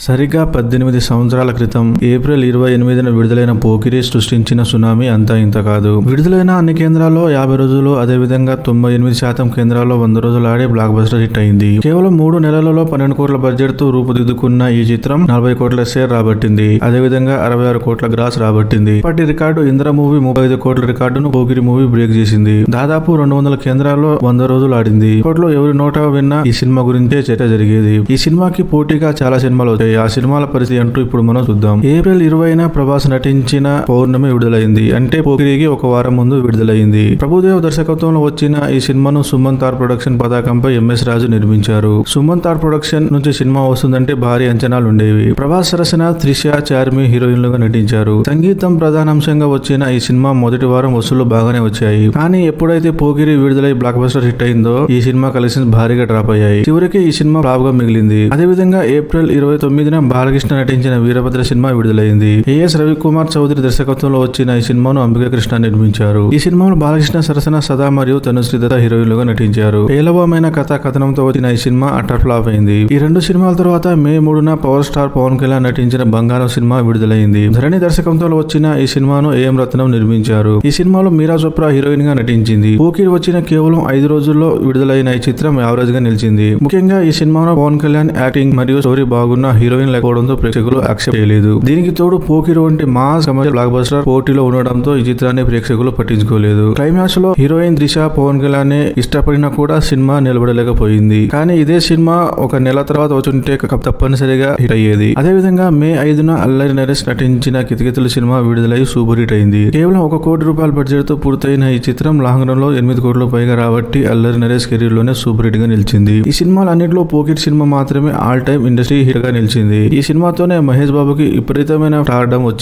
సరిగ్గా 18 సంవత్సరాల క్రితం ఏప్రిల్ 28న విడుదలైన పోకిరి సృష్టించిన సునామీ అంతా ఇంత కాదు. విడుదలైన అన్ని కేంద్రాల్లో 50 రోజులు, అదేవిధంగా 98% కేంద్రాల్లో 100 రోజులు ఆడి బ్లాక్ బస్టర్ హిట్ అయింది. కేవలం 3 నెలలలో 12 కోట్ల బడ్జెట్ తో రూపుదిద్దుకున్న ఈ చిత్రం 40 కోట్ల షేర్ రాబట్టింది. అదేవిధంగా 66 కోట్ల గ్రాస్ రాబట్టింది. ఇప్పటి రికార్డు ఇంద్ర మూవీ 35 కోట్ల రికార్డును పోకిరి మూవీ బ్రేక్ చేసింది. దాదాపు 200 కేంద్రాల్లో 100 రోజులు ఆడింది. ఇప్పట్లో ఎవరి నోట విన్నా ఈ సినిమా గురించే చర్చ జరిగేది. ఈ సినిమాకి పోటీగా చాలా సినిమాలు వచ్చాయి. ఆ సినిమాల పరిస్థితి అంటూ ఇప్పుడు మనం చూద్దాం. ఏప్రిల్ 20న ప్రభాస్ నటించిన పౌర్ణమి విడుదలైంది. అంటే పోకిరికి ఒక వారం ముందు విడుదలైంది. ప్రభుదేవ్ దర్శకత్వంలో వచ్చిన ఈ సినిమాను సుమన్ తార్ ప్రొడక్షన్ పతాకంపై ఎంఎస్ రాజు నిర్మించారు. సుమన్ తార్ ప్రొడక్షన్ నుంచి సినిమా వస్తుందంటే భారీ అంచనాలు ఉండేవి. ప్రభాస్ సరసన త్రిష, చార్మి హీరోయిన్లుగా నటించారు. సంగీతం ప్రధానాంశంగా వచ్చిన ఈ సినిమా మొదటి వారం వసూళ్లు బాగానే వచ్చాయి. కానీ ఎప్పుడైతే పోకిరి విడుదలై బ్లాక్ బస్టర్ హిట్ అయిందో ఈ సినిమా కలెక్షన్స్ భారీగా డ్రాప్ అయ్యాయి. చివరికి ఈ సినిమా ఫ్లాప్ గా మిగిలింది. అదేవిధంగా ఏప్రిల్ 29న బాలకృష్ణ నటించిన వీరభద్ర సినిమా విడుదలైంది. ఏఎస్ రవికుమార్ చౌదరి దర్శకత్వంలో వచ్చిన ఈ సినిమాను అంబికా కృష్ణ నిర్మించారు. ఈ సినిమాలో బాలకృష్ణ సరసన సదా మరియు తనుశ్రీ దత్త హీరోయిన్లుగా నటించారు. పేలవమైన కథనం తో వచ్చిన ఈ సినిమా అటర్ ఫ్లాప్ అయింది. ఈ 2 సినిమాల తర్వాత మే 3న పవర్ స్టార్ పవన్ కళ్యాణ్ నటించిన బంగారం సినిమా విడుదలైంది. ధరణి దర్శకత్వంలో వచ్చిన ఈ సినిమాను ఏఎం రత్నం నిర్మించారు. ఈ సినిమాలో మీరా చోప్రా హీరోయిన్ గా నటించింది. పోకిరి వచ్చిన కేవలం 5 రోజుల్లో విడుదలైన ఈ చిత్రం యావరేజ్ గా నిలిచింది. ముఖ్యంగా ఈ సినిమాలో పవన్ కళ్యాణ్ యాక్టింగ్ మరియు స్టోరీ బాగున్న హీరోయిన్ లేకపోవడంతో ప్రేక్షకులు యాక్సెప్ట్ చేయలేదు. దీనికి తోడు పోకిరి వంటి మాస్ కమర్షియల్ బ్లాక్ బస్టర్ పోటీలో ఉండడంతో ఈ చిత్రాన్ని ప్రేక్షకులు పట్టించుకోలేదు. క్లైమాక్స్ లో హీరోయిన్ త్రిష పవన్ కళ్యాణ్ ఇష్టపడినా కూడా సినిమా నిలబడలేకపోయింది. కానీ ఇదే సినిమా ఒక నెల తర్వాత వచ్చుంటే తప్పనిసరిగా హిట్ అయ్యేది. అదేవిధంగా మే 5న అల్లరి నరేష్ నటించిన కితకితలు సినిమా విడుదలై సూపర్ హిట్ అయింది. కేవలం 1 కోటి రూపాయల బడ్జెట్ తో పూర్తయిన ఈ చిత్రం లాంగ్ రన్ లో 8 కోట్ల పైగా రాబట్టి అల్లరి నరేష్ కెరీర్ లోనే సూపర్ హిట్ గా నిలిచింది. ఈ సినిమాలన్నింటిలో పోకిరి సినిమా మాత్రమే ఆల్ టైమ్ ఇండస్ట్రీ హిట్ గా నిలిచింది. ఈ సినిమాతోనే మహేష్ బాబుకి విపరీతమైన స్టార్డమ్ వచ్చింది.